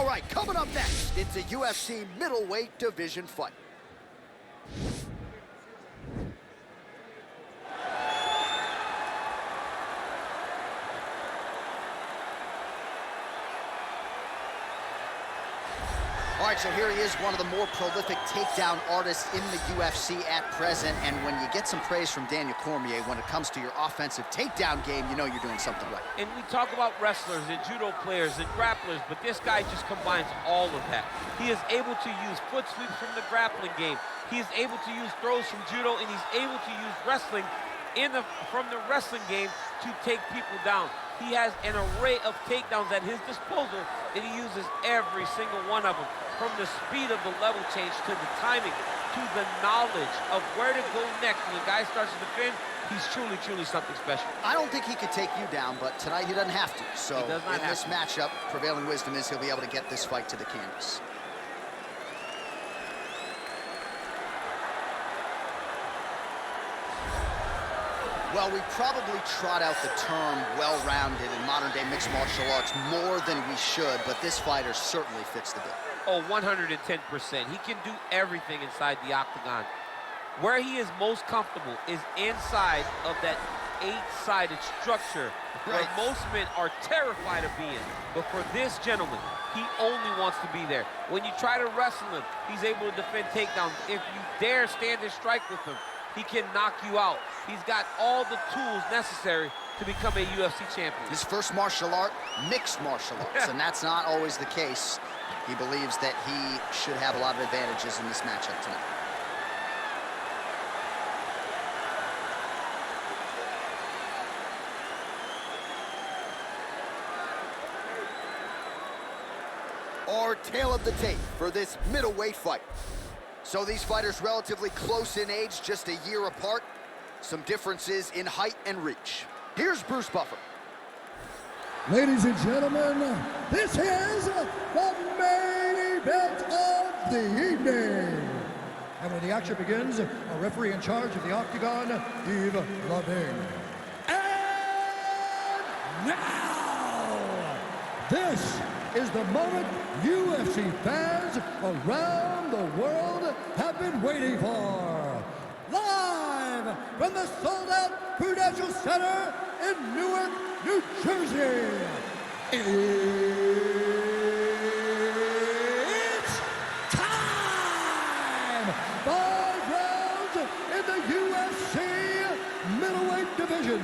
right, coming up next, it's a UFC middleweight division fight. All right, so here he is, one of the more prolific takedown artists in the UFC at present. And when you get some praise from Daniel Cormier when it comes to your offensive takedown game, you know you're doing something right. And we talk about wrestlers and judo players and grapplers, but this guy just combines all of that. He is able to use foot sweeps from the grappling game. He is able to use throws from judo, and he's able to use wrestling from the wrestling game to take people down. He has an array of takedowns at his disposal, and he uses every single one of them. From the speed of the level change, to the timing, to the knowledge of where to go next. When the guy starts to defend, he's truly, truly something special. I don't think he could take you down, but tonight he doesn't have to. So in this matchup, prevailing wisdom is he'll be able to get this fight to the canvas. Well, we probably trot out the term well-rounded in modern-day mixed martial arts more than we should, but this fighter certainly fits the bill. Oh, 110%. He can do everything inside the octagon. Where he is most comfortable is inside of that 8-sided structure where most men are terrified of being. But for this gentleman, he only wants to be there. When you try to wrestle him, he's able to defend takedowns. If you dare stand and strike with him, he can knock you out. He's got all the tools necessary to become a UFC champion. His first martial art, mixed martial arts, and that's not always the case. He believes that he should have a lot of advantages in this matchup tonight. Our tail of the tape for this middleweight fight. So these fighters relatively close in age, just a year apart. Some differences in height and reach. Here's Bruce Buffer. Ladies and gentlemen, this is the main event of the evening. And when the action begins, a referee in charge of the octagon, Yves Lavigne. And now, this is the moment UFC fans around the world have been waiting for. Live from the sold-out Prudential Center in Newark, New Jersey. It's time! 5 rounds in the UFC middleweight division.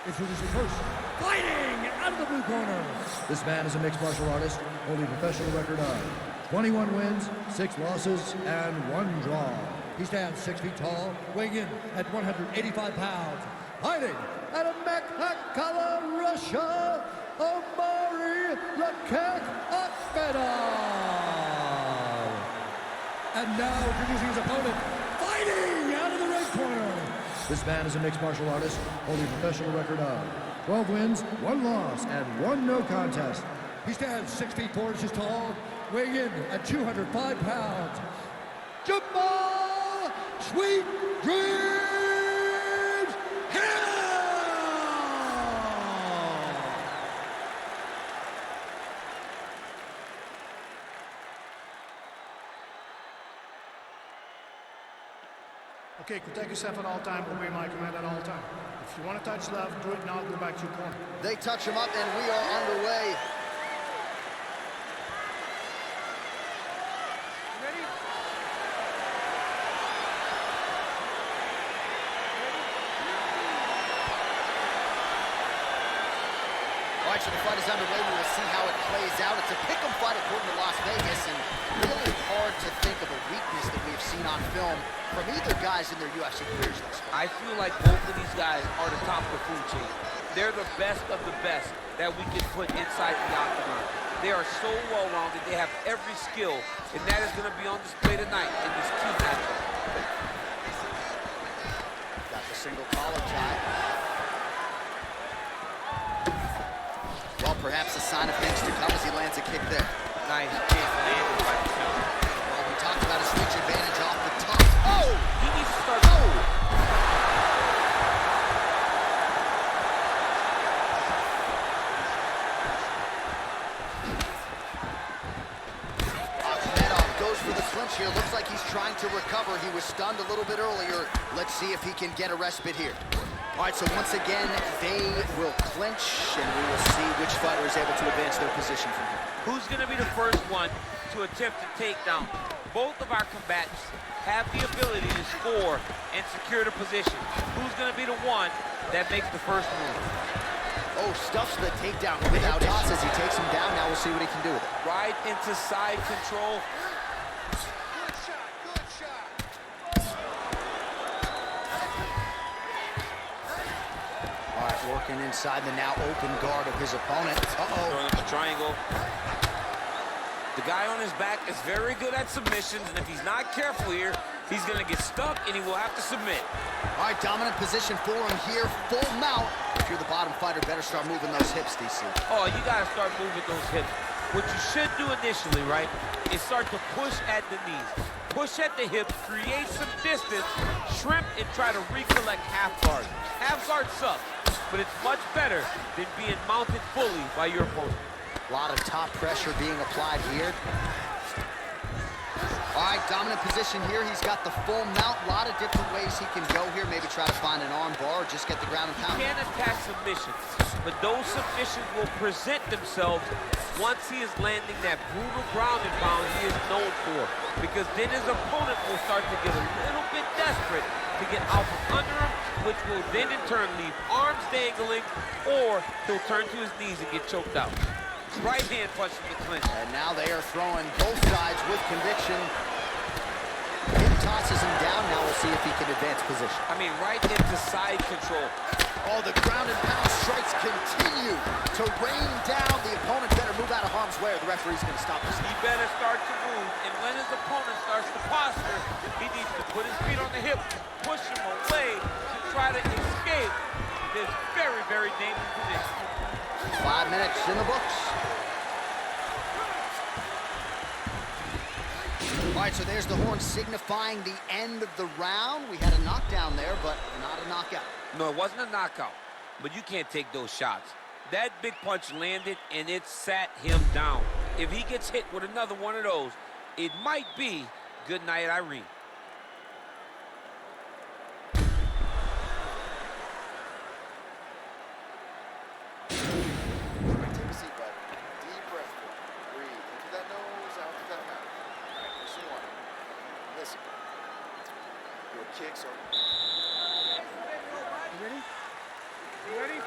Introducing first, fighting out of the blue corner. This man is a mixed martial artist, holding a professional record of 21 wins, 6 losses, and 1 draw. He stands 6 feet tall, weighing in at 185 pounds. Fighting out of Akhmedov, Russia, Omari Akhmedov. And now introducing his opponent, fighting out of the red corner. This man is a mixed martial artist, holding a professional record of 12 wins, 1 loss, and 1 no contest. He stands 6 feet 4 inches tall, weighing in at 205 pounds. Jamahal Sweet Dreams Hill! Okay, protect yourself at all time, obey my command at all time. If you want to touch left, do it now, go back to your corner. They touch him up and we are underway. So the fight is underway. We will see how it plays out. It's a pick'em fight according to Las Vegas, and really hard to think of a weakness that we have seen on film from either guys in their UFC careers thus far. I feel like both of these guys are the top of the food chain. They're the best of the best that we can put inside the octagon. They are so well-rounded. They have every skill, and that is going to be on display tonight in this key matchup. Got the single collar tie. Well, perhaps a sign of things to come as he lands a kick there. Nice kick landed by the shot. Well, we talked about his reach advantage off the top. Oh! He needs to start. he's trying to recover. He was stunned a little bit earlier. Let's see if he can get a respite here. All right, so once again, they will clinch, and we will see which fighter is able to advance their position from here. Who's going to be the first one to attempt a takedown? Both of our combatants have the ability to score and secure the position. Who's going to be the one that makes the first move? Oh, stuffs the takedown without toss as he takes him down. Now we'll see what he can do with it. Right into side control. Good shot, good shot. All right, working inside the now open guard of his opponent. Uh-oh. Throwing up a triangle. The guy on his back is very good at submissions, and if he's not careful here, he's going to get stuck, and he will have to submit. All right, dominant position for him here. Full mount. If you're the bottom fighter, better start moving those hips, DC. Oh, you got to start moving those hips. What you should do initially, right, is start to push at the knees. Push at the hips, create some distance, shrimp, and try to recollect half guard. Half guard sucks, but it's much better than being mounted fully by your opponent. A lot of top pressure being applied here. All right, dominant position here. He's got the full mount. A lot of different ways he can go here. Maybe try to find an arm bar or just get the ground and pound. He can attack submissions, but those submissions will present themselves once he is landing that brutal ground and pound he is known for. Because then his opponent will start to get a little bit desperate to get out from under him, which will then in turn leave arms dangling, or he'll turn to his knees and get choked out. Right hand punch from the clinch. And now they are throwing both sides with conviction. Hip tosses him down. Now we'll see if he can advance position. I mean, right into side control. Oh, the ground and pound strikes continue to rain down. The opponent better move out of harm's way or the referee's going to stop this. He better start to move, and when his opponent starts to posture, he needs to put his feet on the hip, push him away to try to escape this very, very dangerous position. 5 minutes in the books. All right, so there's the horn signifying the end of the round. We had a knockdown there, but not a knockout. No, it wasn't a knockout, but you can't take those shots. That big punch landed, and it sat him down. If he gets hit with another one of those, it might be good night, Irene. Kicks are... You ready? You ready?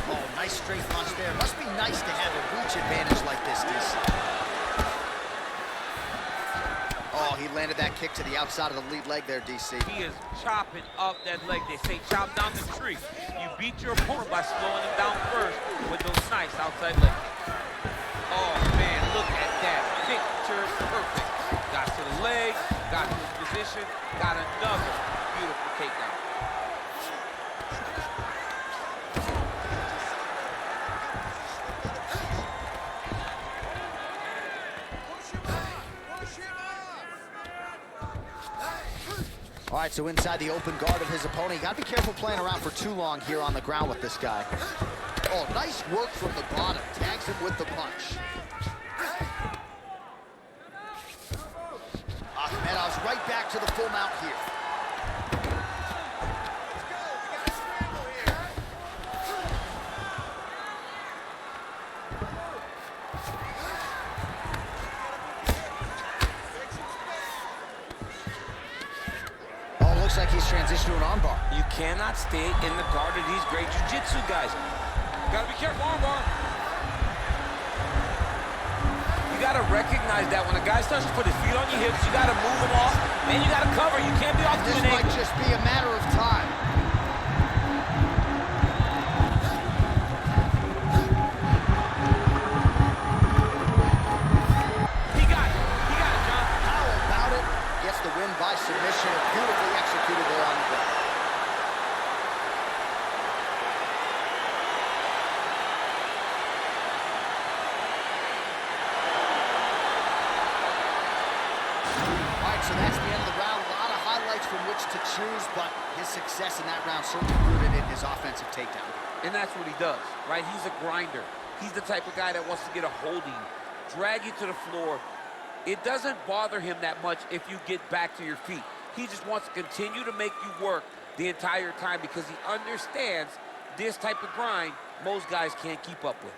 Oh, nice straight punch there. Must be nice to have a reach advantage like this, DC. Oh, he landed that kick to the outside of the lead leg there, DC. He is chopping up that leg. They say chop down the tree. You beat your opponent by slowing him down first with those nice outside legs. Oh, man, look at that. Picture perfect. Got to the leg, got to his position, got another beautiful takedown. All right, so inside the open guard of his opponent. You got to be careful playing around for too long here on the ground with this guy. Oh, nice work from the bottom. Tags him with the punch. Akhmedov's right back to the full mount here. Oh, looks like he's transitioned to an armbar. You cannot stay in the guard of these great jiu-jitsu guys. Gotta be careful, armbar. You gotta recognize that when a guy starts to put his feet on your hips, you gotta move him off, and you gotta cover. You can't be off to This an might angle. just be a matter of time. He got it, John. How about it? Gets the win by submission. Beautifully executed there on the ground. So that's the end of the round. A lot of highlights from which to choose, but his success in that round certainly rooted in his offensive takedown. And that's what he does, right? He's a grinder. He's the type of guy that wants to get a holding, drag you to the floor. It doesn't bother him that much if you get back to your feet. He just wants to continue to make you work the entire time because he understands this type of grind most guys can't keep up with.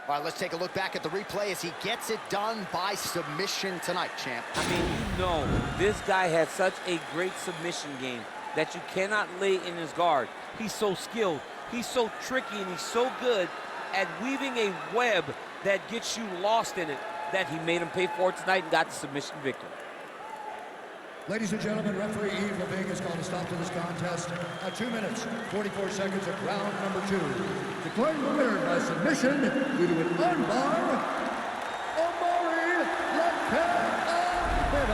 All right, let's take a look back at the replay as he gets it done by submission tonight, champ. I mean, you know, this guy has such a great submission game that you cannot lay in his guard. He's so skilled, he's so tricky, and he's so good at weaving a web that gets you lost in it that he made him pay for it tonight and got the submission victory. Ladies and gentlemen, referee Yves Leving has called a stop to this contest at 2 minutes, 44 seconds of round number 2. Declaring the winner by submission due to an armbar, Omari Akhmedov.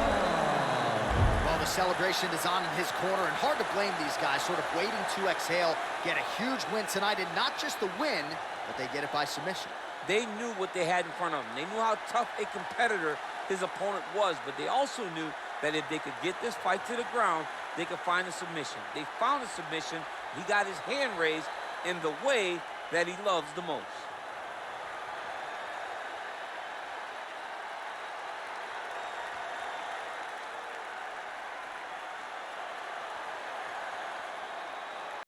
Well, the celebration is on in his corner, and hard to blame these guys, sort of waiting to exhale, get a huge win tonight, and not just the win, but they get it by submission. They knew what they had in front of them. They knew how tough a competitor his opponent was, but they also knew that if they could get this fight to the ground, they could find a submission. They found a submission. He got his hand raised in the way that he loves the most.